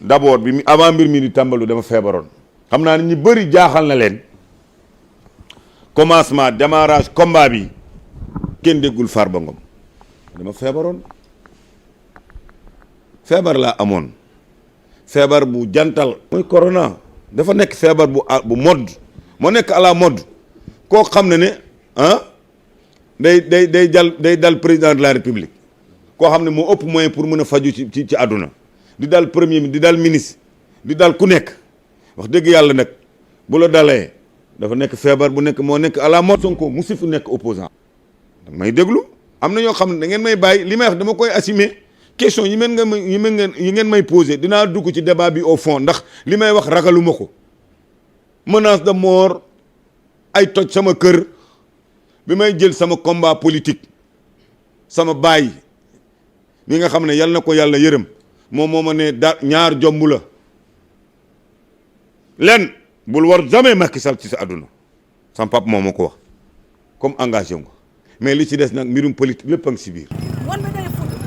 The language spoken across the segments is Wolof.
d'abord bi avant mbir mi di tàmbalu dama feebaroon xam naa ne ñu bëri jaaxal na leen commencement démarrage combat bi kenn déggul Farba Ngom dama feebaroon feebar laa amoon feebar bu jantal mooy corona dafa nekk feebar bu mode moo nekk à la mode koo xam ne day dal président de la république koo xam ne moo ëpp moyen pour mën a faju ci àdduna di dal premier ministre di dal ministre di dal ku nekk wax dëgg yàlla nag bu la dalee dafa nekk feebar bu nekk moo nekk à la mode. Sonko musi fu nekk opposant danga may déglu am na ñoo xam ne da ngeen may bàyyi li may wax dama koy assumer question yi ngeen may posé dinaa dugg ci débat bi au fond ndax li may wax ragaluma ko menace de mort ay toj sama kër bi may jël sama combat politique sama baay mi nga xam ne yal na ko yàlla yërëm moom moo ma ne ñaar jomb la len bul war jamais Macky Sall ci sa àdduna sama papa moo ma ko wax comme engagé nga mais li ci des nag mbirum politique lépp a ngi si biir.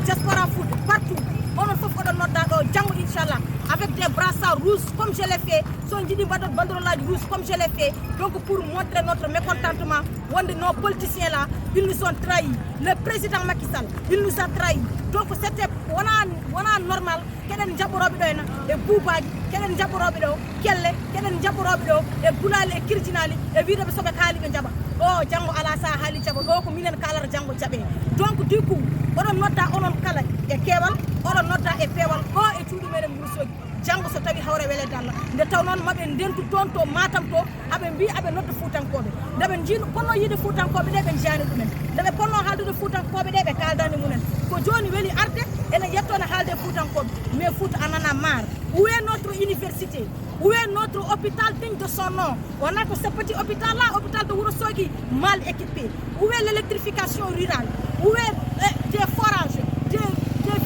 Diaspora foot partout onon fof oɗon nodda ɗo janggo inchallah avec des brassards rouges comme je l'ai fait son jiiɗi mbaɗon banderolage rouge comme je l'ai fait donc pour montrer notre mécontentement wonde nos politiciens là ils nous ont trahis le président Macky Sall il nous a trahis donc c'était wona normal keɗen jaɓɓoroɓe ɗo henna e buubaji keɗen jaɓɓoroɓe ɗo kelle keɗen jaɓɓoroɓe ɗo e gulali e kirjinali e wiideɓe soɓe kaali ɓe jaɓa o janggo ala sa haali jaɓa ɗo ko minen kalata janggo jaɓe donc du coup oɗon nodda onon kala e keewal oɗon nodda e peewal ɗo e cuuɗi meɗen Wourossogui janggo so tawi hawre welede Allah nde taw noon maɓe ndentu toon to Matam to aɓe mbi aɓe nodda Fuutankoɓe ndeɓe jiino ponno yiide Fuutankoɓe ɗe ɓe jaani ɗumen ndeɓe ponno haaldude Fuutankoɓe ɗe ɓe kaldani munen ko joni weeli arde enen yettone haalde Fuutankoɓe mais Fouta en a marre où est notre université où est notre hôpital digne de son nom on a que ce petit hôpital là hôpital de Wourossogui mal équipé où est l'électrification rurale où est des forages des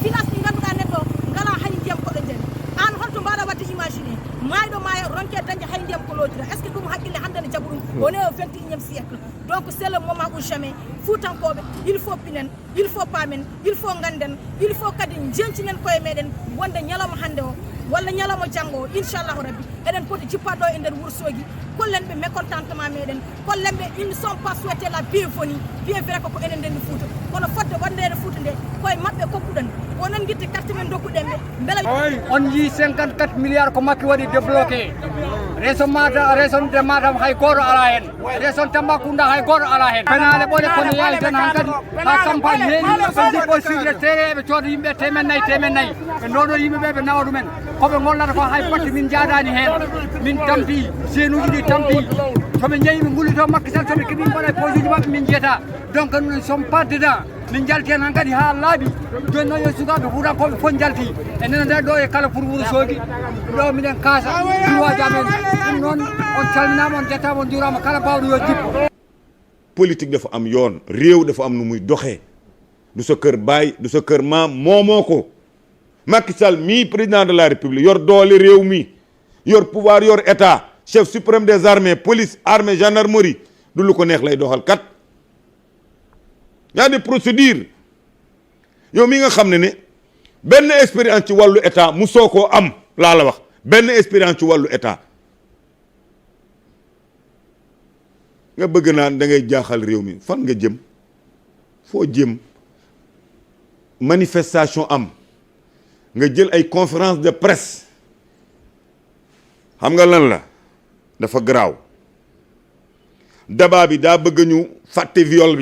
villages ɗi ganduɗa neɗɗo ngala hay ndiyam koɗo nden an holto mbaɗa wadde imaginer mayɗo maayo ronke dañde hay ndiyam ko lodira est ce que ɗum haqqille hande ne jaɓa ɗum on est au 21e siècle donc c'est le moment ou jamais Fuutankoɓe il faut pinen il faut pamen il faut ganden il faut kadi jencinen koye meɗen wonde ñalawma hande o walla ñalawma janggo o inchallahu rabbi eɗen poti jippaɗo e nder Wourossogui kollenɓe mécontentement meɗen kollenɓe ils ne sont pas souhaité la bienvenue bien vrai koko enen ndendi Fouta kono fodde wondede Fouta nde koye mabɓe kokkuɗen onon guitte carte men dokkuɗen ɓe beela on yii 54 milliards ko Macky waɗi débloqué région de Matam hay goto ala hen région Tambacounda hay goto ala hen penale ɓoɗe kono yayi tan han kadi ha campagne heewi ɓe jippo sirde tere ɓe cooda yimɓe temen nayyi ɓe ndono yimɓeɓe ɓe nawa ɗumen koɓe gollata ko hay batte min jaadani hen min tampi jeune uji ɗi tampi soɓe jeeyi ɓe gullito Macky Sall soɓe keeɓi mbaɗa poche uji mabɓe min jeyata donc nous ne sommes pas dedans min jalti hen han kadi ha laaɓi joni noon yo sukaɓe Fuutankoɓe fof jalti e nena nder ɗo e kala pour Wourossogui ɗo miɗen kaasa droit amen ɗum noon on calminama on jettama on jurama kala bawɗo yo jippo politique dafa am yoon réew dafa am nu muy doxee du sa kër baay du sa kër maam moomoo ko Macky Sall mii président de la république yor doole réew mi yor pouvoir yor état chef suprême des armées police armée gendarmerie du lu ko neex lay doxal kat y a des procédures yow mi nga xam ne benn expérience ci wàllu état mu soo koo am laa la wax benn expérience ci wàllu état nga bëgg naan da ngay jaaxal réew mi fan nga jëm foo jëm manifestation am nga jël ay conférence de presse xam nga lan la dafa garaaw débat bi daa bëgg ñu fàtte viol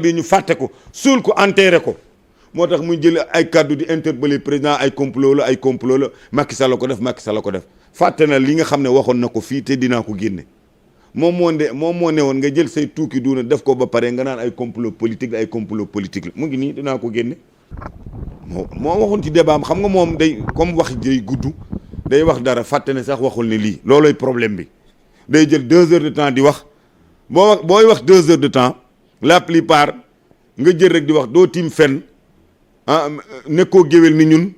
bi ñu fàtte ko suul ko enterré ko moo tax muy jël ay kàddu di interpeller président ay complot la Macky Sall ko def fàtte na li nga xam ne waxoon na ko fii te dinaa ko génne moom moo ne woon nga jël say tuuki duuna def ko ba pare nga naan ay complot politique la mu ngi nii dinaa ko génne moo waxoon ci débat am xam nga moom day comme wax day gudd day wax dara fàtte ne sax waxul ne lii looloy problème bi day jël 2 heures de temps di wax booy wax 2 heures de temps la plupart nga jël rek di wax doo tiim fen nekkoo géwél ni ñun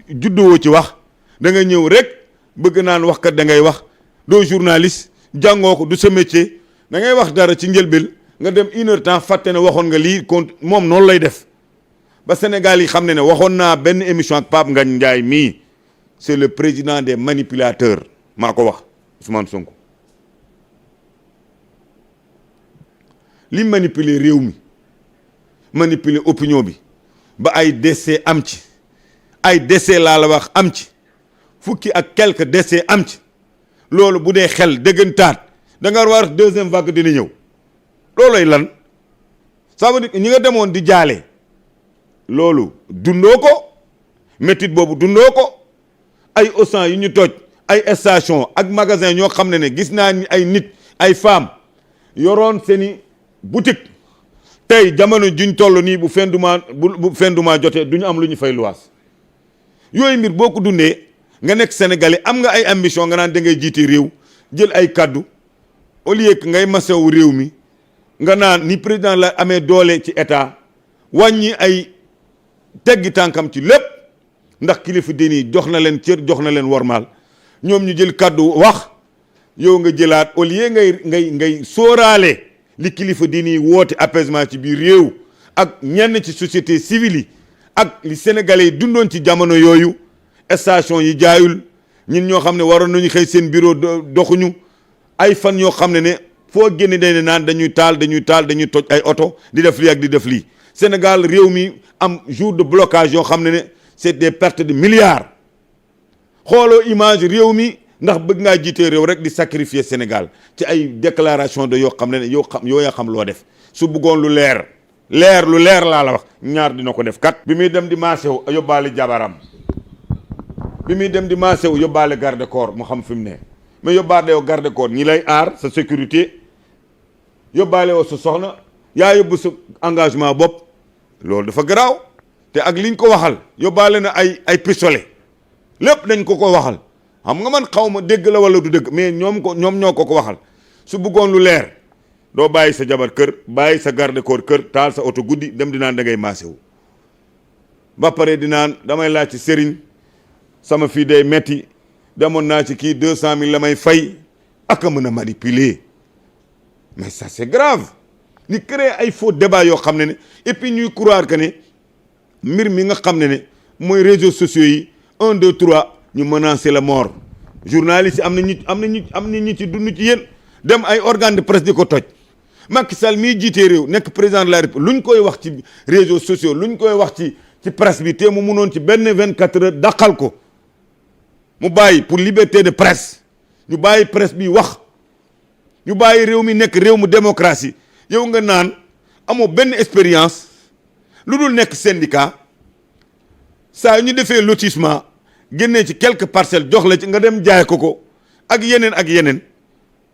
judduwoo ci wax da nga ñëw rek bëgg naan wax kat da ngay wax doo journaliste jàngoo ko du sa métier da ngay wax dara ci njëlbéel nga dem 1 heure temps fàtte ne waxoon nga lii compte moom noonu lay def ba Sénégal yi xam ne waxoon naa benn émission ak Pape Ngagne Ndiaye mii c'est le président des manipulateurs maa ko wax Ousmane Sonko li manipuler réew mi manipuler opinion bi ba ay décès am ci ay décès laa la wax am ci fukki ak quelques décès am ci loolu bu dee xel dëggantaat da nga war deuxième vague dina ñëw looloy lan ça veut dire que ñi nga demoon di jaale loolu dundoo ko métit boobu dundoo ko ay Auchan yu ñu toj ay station ak magasin ñoo xam ne gis naa ni ay nit ay femmes yoroon seeni boutique tey jamono juñ toll nii bu fin du mois jotee du ñu am lu ñu fay luwaas yooyu mbir boo ko dundee nga nekk sénégalais am nga ay ambition nga naan da ngay jiite réew jël ay kaddu au lieu que ngay masawu réew mi nga naan ni président la amee doole ci état wàññi ay teggi tànkam ci lépp ndax kilifa diine jox na leen cër jox na leen wormaal ñoom ñu jël kaddu wax yow nga jëlaat au lieu ngay sóoraale li kilifa diine woote apaisement ci biir réew ak ñenn ci société civile yi ak li sénégalais yi dundoon ci jamono yooyu station yi jaayul ñun ñoo xam ne waroon nañu xëy seen bureau doxuñu ay fan yoo xam ne foo génne dañ naan dañuy toj ay oto di def lii ak di def lii Sénégal réew mi am jour de blocage yoo xam ne c'est des pertes de milliards xooloo image réew mi ndax bëgg ngaa jiitee réew rek di sacrifier Sénégal ci ay déclaration de yoo xam ne yoo yaa xam loo def su bëggoon lu leer laa la wax ñaar dina ko def kat bi muy dem di marché wu yóbbaale jabaram bi muy dem di marché wu yóbbaale garde corps mu xam fi mu ne mais yóbbaale yow garde corps ñi lay aar sa sécurité yóbbaale woo sa soxna yaa yóbbu sa engagement bopp loolu dafa garaaw te ak liñ ko waxal yóbbaale na ay pistolet lépp dañ ko waxal xam nga man xaw ma dégg la wala du dëgg mais ñoom ñoo ko waxal su bëggoon lu leer doo bàyyi sa jabar kër bàyyi sa garde corps kër taal sa oto guddi dem di naan da ngay maase wu ba pare di naan damay laaj ci sëriñ sama fii day metti demoon naa ci kii 200 000 la may fay ak a mën a manipuler mais ça c'est grave ni créer ay faux débat yoo xam ne et puis ñuy croire que ne mbir mi nga xam ne mooy réseaux sociaux yi 1 2 3 ñu menacer la mort journalistes yi am na ñu ci dund ci yéen dem ay organe de presse di ko toj Macky Sall mii jiitee réew nekk président de la République luñ koy wax ci réseaux sociaux luñ koy wax ci presse bi te mu munoon ci benn 24 heures dàqal ko mu bàyyi pour liberté de presse ñu bàyyi presse bi wax ñu bàyyi réew mi nekk réew mu démocratie yow nga naan amoo benn expérience lu dul nekk syndicat saa yu ñu defee lotissement génnee ci quelques parcelles jox la ci nga dem jaay ko ak yeneen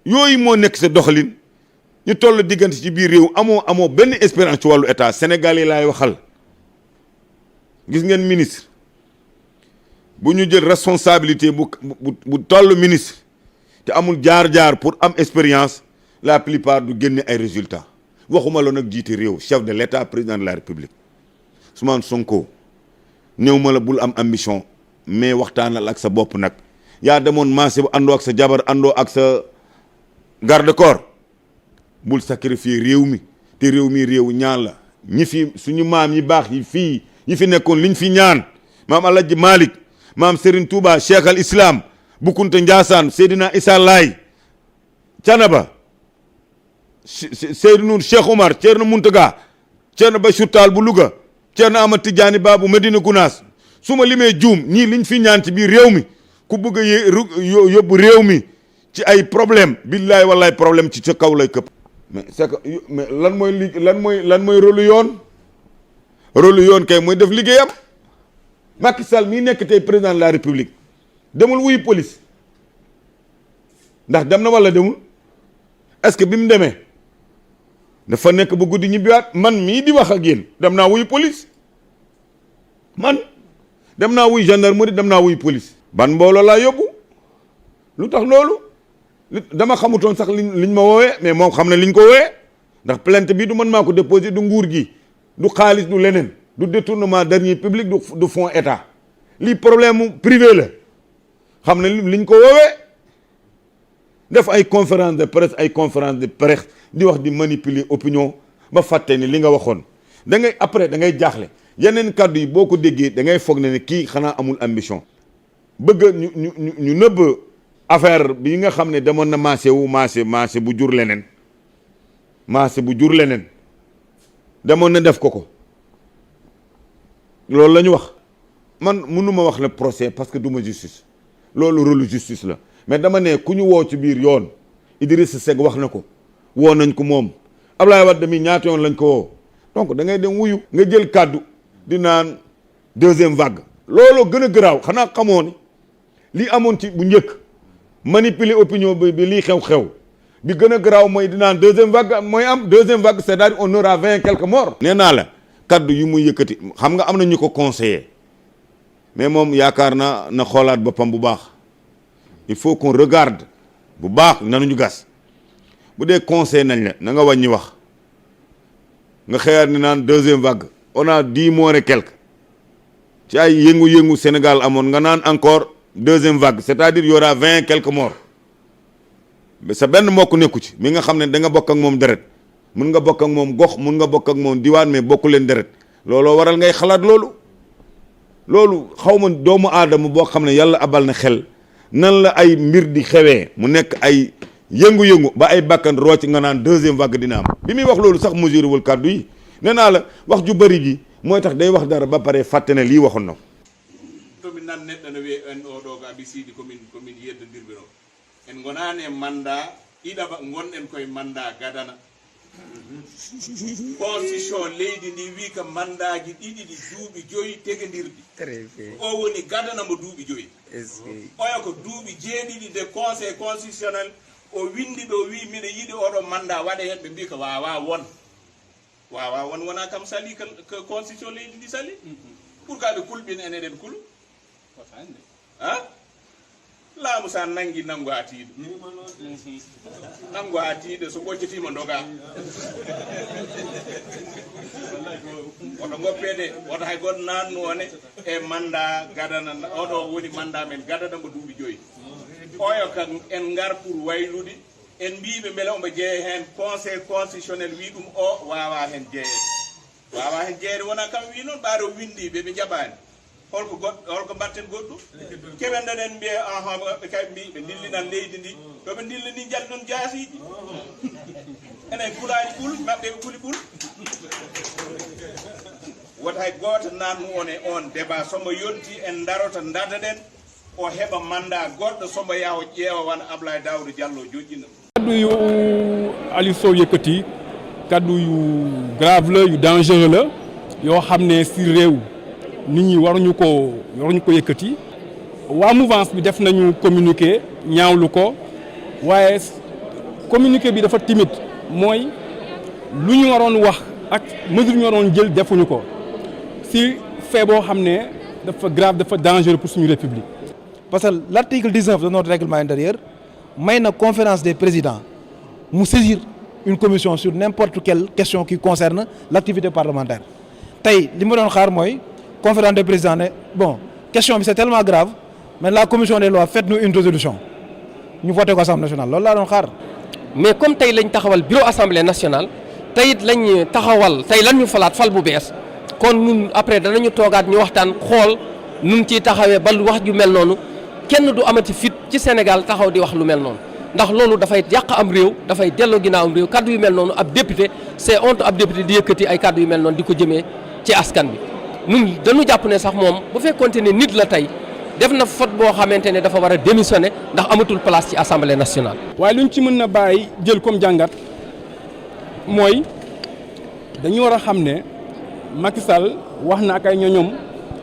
yooyu moo nekk sa doxalin ñu toll diggante ci biir réew amoo benn expérience ci wàllu état Sénégal yi laay waxal gis ngeen ministre bu ñu jël responsabilité bu toll ministre te amul jaar-jaar pour am expérience la plupart du génne ay résultats waxuma la nag jiite réew chef de l'état président de la république Ousmane Sonko néew ma la bul am ambition mais waxtaanal ak sa bopp nag yaa demoon marché bu àndoo ak sa jabar àndoo ak sa garde corps bul sacrifier réew mi te réew mi réew ñaan la ñi fi suñu maam yi baax yi fi nekkoon liñ fi ñaan maam Alaaji Malick maam Serigne Touba Cheikh al Islam Boukounta Ndiassane Seydina Issa Laye Canaba Seydou Nour Cheikh Omar Thierno Mountaga Thierno Bachir Tall bu Louga Thierno Ahmad Tidiane Ba bu Medina Gounass su ma limee juum ñii liñ fi ñaan ci biir réew mi ku bëgg a yóbbu réew mi ci ay problème billaay wallaay problème ci sa kaw lay këpp mais c'est que mais lan mooy rôle yoon kay mooy def liggéeyam Macky Sall mii nekk tey président de la république demul wuyu police ndax dem na wala demul est-ce que bi mu demee dafa nekk ba guddi ñibbiwaat man mii di wax ak yéen dem naa wuyu police man dem naa wuyu gendarmerie dem naa wuyu police ban mbooloo laa yóbbu lu tax loolu dama xamutoon sax liñ ma woowee mais moom xam ne liñ ko woowee ndax plainte bi du man maa ko déposé du nguur gi du xaalis du leneen du détournement deniers publics du fonds état lii problème mu privé la xam ne liñ ko woowee def ay conférence de presse di wax di manipuler opinion ba fàtte ni li nga waxoon da ngay après da ngay jaaxle yeneen kàddu yi boo ko déggee da ngay foog ne kii xanaa amul ambition bëgg ñu nëbb affaire bi nga xam ne demoon na marché bu jur leneen demoon na def ko loolu la ñu wax. man mënuma wax le procès parce que du ma justice loolu rôle justice la mais dama ne ku ñu woo ci biir yoon Idrissa Seck wax na ko woo nañ ko moom Ablaye Wade mi ñaata yoon lañ ko woo donc da ngay dem wuyu nga jël kàddu di naan deuxième vague looloo gën a garaaw xanaa xamoo ni lii amoon ci bu njëkk manipuler opinion bi lii xew-xew bi gën a garaaw mooy di naan deuxième vague mooy am deuxième vague c'est-à-dire on aura 20 quelques morts. nee naa la kàddu yu muy yëkkati xam nga am na ñu ko conseillé mais moom yaakaar naa na xoolaat boppam bu baax il faut qu'on regarde bu baax nanuñu gas bu dee conseil nañ la na nga wàññi wax nga xëyaat ni naan deuxième vague on a 10 morts et quelques ci ay yëngu-yëngu Sénégal amoon nga naan encore deuxième vague c'est-à-dire y aura 20 quelques morts sa benn mbokk nekku ci mi nga xam ne da nga bokk ak moom deret mun nga bokk ak moom gox mun nga bokk ak moom diwaan mais bokku leen deret looloo waral ngay xalaat loolu xaw ma doomu aadama boo xam ne yàlla abal na xel nan la ay mbir di xewee mu nekk ay yëngu-yëngu ba ay bakkan rocc nga naan deuxième vague dina am bi muy wax loolu sax mesuré wul kàddu yi nee naa la wax ju bëri gi mooy tax day wax dara ba pare fàtte ne lii waxoon na ko. tomi nan neɗɗo no wiye en oɗo ga bisiidi komin yeddodirɓe ɗo en gonani e manda ɗiɗaɓa gonɗen koye manda gadana constitution leydi ndi wi ka mandaji ɗiɗi ɗi duuɓi joyi tegodirɗi o woni gadanamo duuɓi joyi oya ko duuɓi jeeɗiɗi de conseil constitutionnel o windi ɗo wi miɗa yiɗi oɗo manda waɗe hen ɓe mbi ko wawa won wona kam sali ko constitution leydi ndi sali pour ka ɓe kulɓin en eɗen kulu ha laamu sa nangi nangu atiiɗo so ɓoccitima doga oto goppede oto hay goto nannu one e manda gadana oɗo woni manda men gadana mo duuɓi joyi oyo kam en gar pour waylude en mbiɓe beele omo jeeye hen conseil constitutionnel wi ɗum o wawa hen jeeyede wona kam wi noon ɓaaro windi ɓe jaɓani holko mbatten goɗɗum keɓenɗen mbiye ɓe kay mbi ɓe dillinan leydi ndi to ɓe dillini jalli ɗum jaasiji enen kulaji ɓuul maɓɓe ɓe kuli ɓuul wota hay goto nannu on e on débat somo yonti en darota dadaɗen o heɓa manda goɗɗo somo yaha o ƴeewa wan Ablaye Daouda Diallo joƴƴina kaddu yu Aliou Sow yëkkati kaddu yu grave la yu dangereux la yoo xam ne si réew nit ñi waruñu ko yëkkati waa mouvance bi def nañu communiqué ñaawlu ko waaye communiqué bi dafa timide mooy lu ñu waroon wax ak mesure ñu waroon jël defuñu ko si fait boo xam ne dafa grave dafa dangereux pour suñu république. Parce que l'article 19 de notre règlement intérieur may na conférence des présidents mu saisir une commission sur n'importe quelle question qui concerne l'activité parlementaire tey li ma doon xaar mooy conférence des présidents ne bon question bi c'est tellement grave mais la commission des lois faites-nous une résolution ñu voté ko assemblée nationale loolu laa doon xaar. mais comme tey lañ taxawal bureau assemblée nationale tey it lañ taxawal tey lan ñu falaat fal bu bees kon ñun après danañu toogaat ñu waxtaan xool nun ciy taxawee ba wax ju mel noonu kenn du amati fit ci Sénégal taxaw di wax lu mel noonu ndax loolu dafay yàq am réew dafay delloo ginnaaw am réew kaddu yu mel noonu ab député c'est honte ab député di yëkkati ay kaddu yu mel noonu di ko jëmee ci askan bi ñun dañu jàpp ne sax moom bu fekkonte ne nit la tey def na faute boo xamante ne dafa war a démissionner ndax amatul place ci assemblée nationale. waaye lu ñu ci mën na bàyyi jël comme jàngat mooy dañu war a xam ne Macky Sall wax na ak ay ñoñom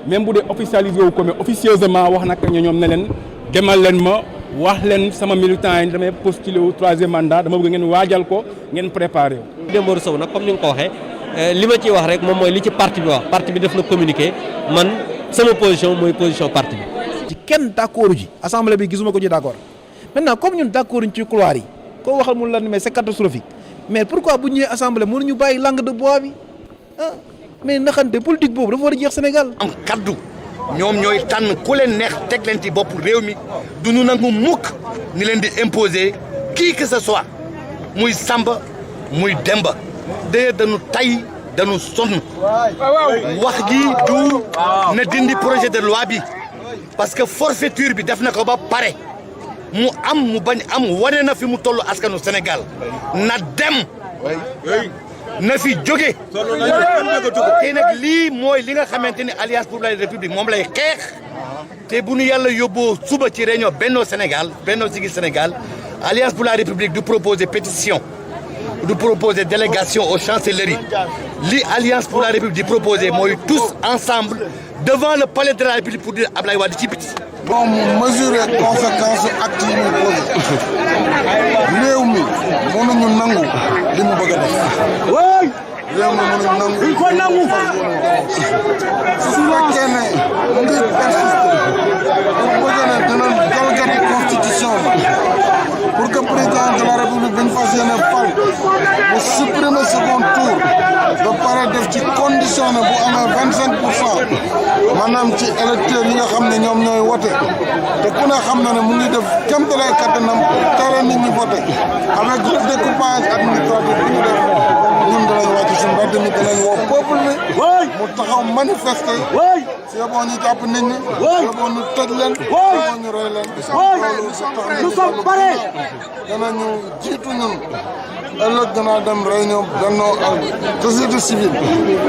même bu dee officialisé wu ko mais officieusement wax na ak ay ñoñom ne leen demal leen ma wax leen sama militant yi damay postuler au 3e mandat dama bëgg ngeen waajal ko ngeen préparé wu. Dembourou Sow nag comme ni nga ko waxee li ma ciy wax rek moom mooy li ci parti bi wax parti bi def na communiqué man sama position mooy position parti bi. ci kenn d'accord ji assemblée bi gisuma ko ci d'accord maintenant comme ñun d'accord ci couloir yi koo waxal mu la mais c'est catastrophique mais pourquoi bu ñëwee assemblée mënuñu bàyyi langue de bois bi ah mais naxante politique boobu dafa war a jeex Sénégal. am kaddu ñoom ñooy tànn ku leen neex teg leen ci bopp réew mi du ñu nangu mukk ni leen di imposer qui que ce soit muy Samba muy Demba d'ailleurs dañu tay dañu sonn wax gi du na dindi projet de loi bi parce que forfaiture bi def na ko ba pare mu am mu bañ am wane na fi mu tollu askanu Sénégal na dem na fi jóge te nag lii mooy li nga xamante ni Alliance pour la République moom lay xeex te bu ñu yàlla yóbboo suba ci réunion Benno Sénégal Benno Siggil Sénégal Alliance pour la République du proposer pétition du proposer délégation aux chancelleries li Alliance pour la République di proposer mooy tous ensemble devant le palais de la République pour dire Ablaye Wade ci biti. bon mu mesurer conséquence acte yi muy posé réew mi mënuñu nangu li mu bëgg a def. réew mi mënuñu nangu. duñ ko nangu. su fekkee ne mu ngi persister pour bëgg ne dina jalgati constitution bi pour que président de la République bi ñu fas yéene fal mu supprimer second tour ba pare def ci condition ne bu amee 25% maanaam ci électeurs yi nga xam ne ñoom ñooy wote te ku ne xam na ne mu ngi def kéemtalaay kattanam tere nit ñi voté avec découpage administratif bi ñu def ñun danañ wàcc si mbedd mi danañ woo peuple mi mu taxaw manifester si yeboo ñu jàpp nit ñi si yeboo ñu tëj leen si yeboo ñu rey leen nous sommes prêts danañu jiitu ñun ëllëg danaa dem réunion Benno ak société civile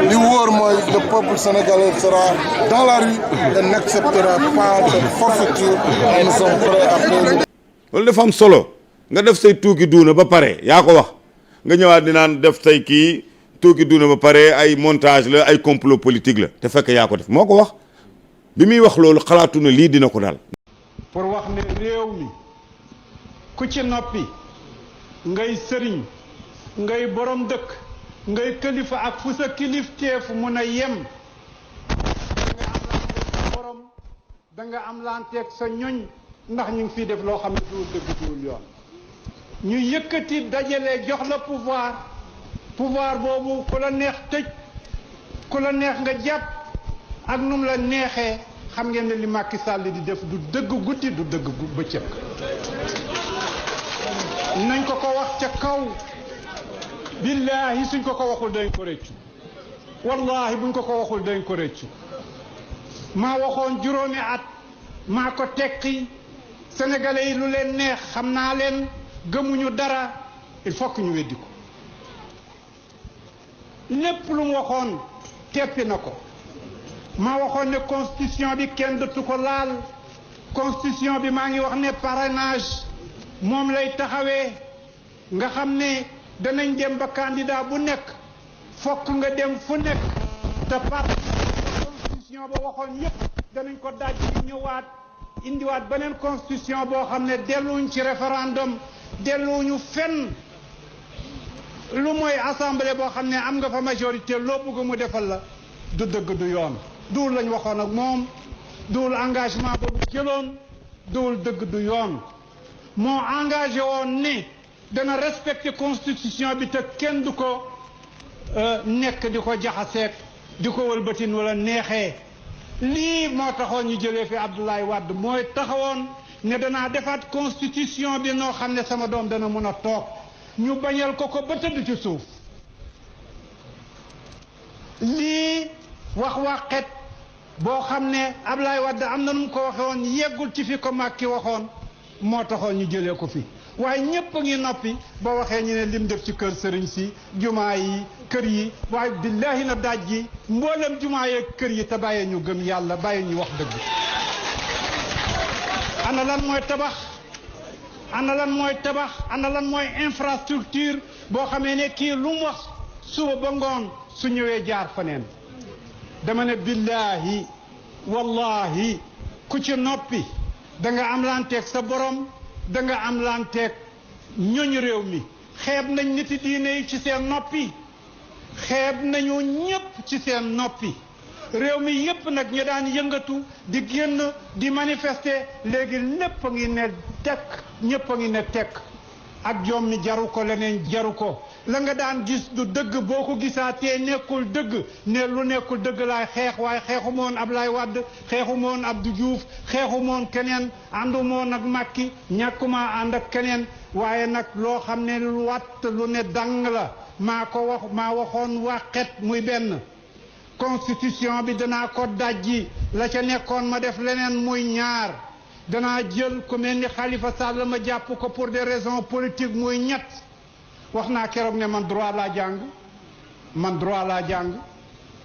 li wóor mooy le peuple sénégalais sera dans la rue et n'acceptera pas de forfaiture et nous sommes prêts à payer. loolu dafa am solo nga def say tuuki duuna ba pare yaa ko wax nga ñëwaat di naan def say kii tuuki duuna ba pare ay montage la ay complot politique la te fekk yaa ko def moo ko wax bi muy wax loolu xalaatu na lii dina ko daal. pour wax ne réew mi ku ci noppi ngay sëriñ ngay borom dëkk ngay kilifa ak fu sa kilifteef mun a yem da nga am lanteeg sa ñoñ ndax ñu ngi fiy def loo xam ne du dëgg duwul yoon ñu yëkkati dajale jox la pouvoir boobu ku la neex tëj ku la neex nga jàpp ak num la neexee xam ngeen ne li Macky Sall di def du dëgg guddi du dëgg bëccëg nañ ko wax ca kaw billaahi suñ ko waxul dañ ko rëccu wallahi buñ ko waxul dañ ko rëccu maa waxoon juróomi at maa ko tekki sénégalais yi lu leen neex xam naa leen gëmuñu dara il faut que ñu weddi ko lépp lu mu waxoon teppi na ko maa waxoon ne constitution bi kenn dootu ko laal constitution bi maa ngi wax ne parrainage moom lay taxawee nga xam ne danañ dem ba candidat bu nekk fokk nga dem fu nekk te parti constitution ba waxoon yépp danañ ko daj di ñëwaat indiwaat beneen constitution boo xam ne delluñ ci référendum delluñu fenn lu mooy assemblée boo xam ne am nga fa majorité loo bëgg mu defal la du dëgg du yoon duul lañ waxoon ak moom duul engagement boobu jëloon duul dëgg du yoon moo engagé woon ni dana respecter constitution bi te kenn du ko nekk di ko jaxaseek di ko wëlbatin wala neexee lii moo taxoon ñu jëlee fi Abdoulaye Wade mooy taxawoon ne danaa defaat constitution bi noo xam ne sama doom dana mën a toog ñu bañal ko ba tëdd ci suuf lii wax boo xam ne Abdoulaye Wade am na nu mu ko waxe woon yeggul ci fi ko Macky waxoon moo taxoon ñu jëlee ko fi waaye ñëpp a ngi noppi ba waxee ñu ne lim def ci kër sëriñ si jumaa yi kër yi waaye billaahi na daaj ji mboolem jumaa yeeg kër yi te bàyyee ñu gëm yàlla bàyyee ñu wax dëgg ana lan mooy tabax ana lan mooy tabax ana lan mooy infrastructure boo xamee ne kii lu mu wax suba ba ngoon su ñëwee jaar faneen dama ne billaahi wallahi ku ci noppi da nga am lanteeg sa borom da nga am lanteeg ñoñ réew mi xeeb nañ niti diine yi ci seen noppi xeeb nañu ñëpp ci seen noppi réew mi yépp nag ñu daan yëngatu di génn di manifester léegi lépp a ngi ne tekk ñëpp a ngi ne tekk ak jom mi jaru ko leneen jaru ko la nga daan gis du dëgg boo ko gisaatee nekkul dëgg ne lu nekkul dëgg laay xeex waaye xeexu moon Ablaye Wade xeexu moon Abdou Diouf xeexu moon keneen àndu moon ak Macky ñàkkuma ànd ak keneen waaye nag loo xam ne lu watt lu ne dang la maa ko wax maa waxoon wàqet muy benn constitution bi danaa ko dajji la ca nekkoon ma def leneen muy ñaar danaa jël ku mel ni Khalifa Sall ma jàpp ko pour des raisons politiques muy ñett wax naa keroog ne man droit laa jàng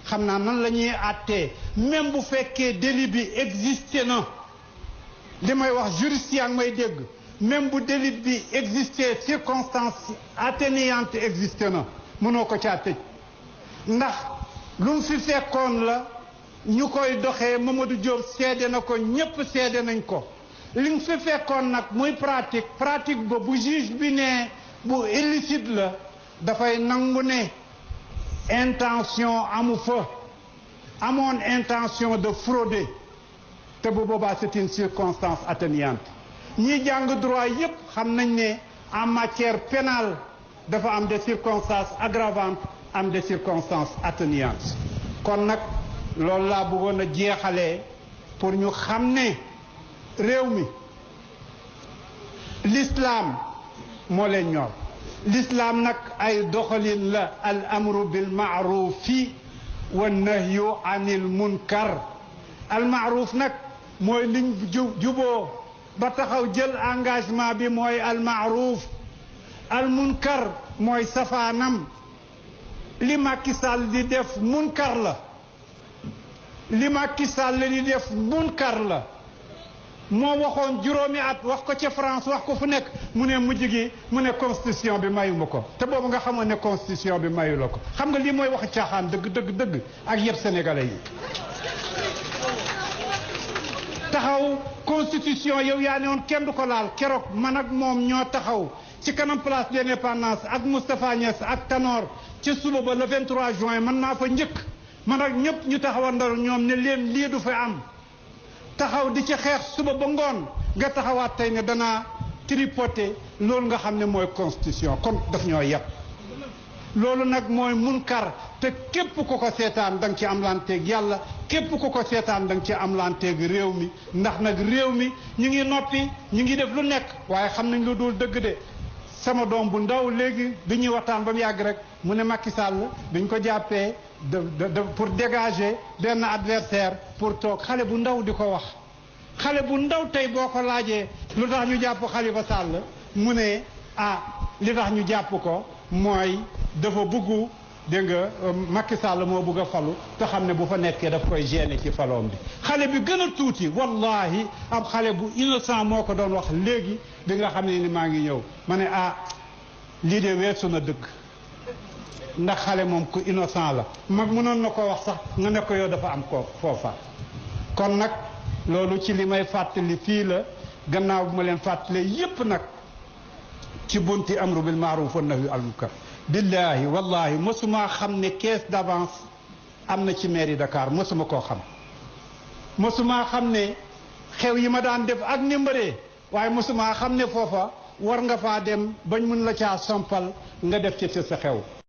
xam naa nan la ñuy àttee même bu fekkee délit bi existé na li may wax juriste yaa ngi may dégg même bu délit bi existé circonstance atténuante existé na mënoo ko caa tëj ndax lu mu fi fekkoon la ñu koy doxee Mamadou Diop seede na ko ñépp seede nañ ko li mu fi fekkoon nag muy pratique ba bu juge bi ne bu illicite la dafay nangu ne intention amu fa amoon intention de frauder te bu boobaa c'est une circonstance atténuante ñi jàng droit yépp xam nañ ne en matière pénale dafa am des circonstances aggravantes am des circonstances atténuantes kon nag loolu laa bëggoon a jeexalee pour ñu xam ne réew mi l'islam moo leen ñor l'islam nag ay doxalin la al amru bil maarufi wa nahyu anil munkar al maaruf nag mooy liñ juboo ba taxaw jël engagement bi mooy al maaruf al munkar mooy safaanam li Macky Sall di def munkar la li Macky Sall di def munkar la moo waxoon juróomi at wax ko ca France wax ko fu nekk mu ne mujj gi mu ne constitution bi mayu ma ko te boobu nga xamoon ne constitution bi mayu la ko xam nga lii mooy wax caaxaan dëgg ak yëpp sénégalais yi taxaw constitution yow yaa ne woon kenn du ko laal keroog man ak moom ñoo taxaw ci kanam place de l'indépendance ak Moustapha Niass ak Tanor ca suba ba le 23 juin man maa fa njëkk man ak ñëpp ñu taxawandal ñoom ne leen lii du fa am taxaw di ci xeex suba ba ngoon nga taxawaat tey ne danaa tripoter loolu nga xam ne mooy constitution kon daf ñoo yàpp loolu nag mooy munkar te képp ku ko seetaan da nga ci am lanteeg yàlla képp ku ko seetaan da nga ci am lanteeg réew mi ndax nag réew mi ñu ngi noppi ñu ngi def lu nekk waaye xam nañ lu dul dëgg de sama doom bu ndaw léegi bi ñuy waxtaan ba mu yàgg rek mu ne Macky Sall biñ ko jàppee pour dégager benn adversaire pour toog xale bu ndaw di ko wax xale bu ndaw tey boo ko laajee lu tax ñu jàpp Khalifa Sall mu ne li tax ñu jàpp ko mooy dafa bëggu dégg nga Macky Sall moo bëgg a falu te xam ne bu fa nekkee daf koy gêner ci faloom bi xale bi gën a tuuti wallahi ab xale bu innocent moo ko doon wax léegi bi nga xam ne ni maa ngi ñëw ma ne lii de weesu na dëgg ndax xale moom ku innocent la mag mënoon na ko wax sax nga ne ko yow dafa am ko foofa kon nag loolu ci li may fàttali fii la gannaaw bu ma leen fàttalee yépp nag ci bunti amru bil maaruf wa nahyu anil munkar billahi wallahi mosuma xam ne caisse d'avance am na ci mairie Dakar mosuma koo xam mosuma xam ne xew yi ma daan def ak nimbaree waaye mosuma xam ne foofa war nga faa dem bañ mun la caa sompal nga def ci sa xew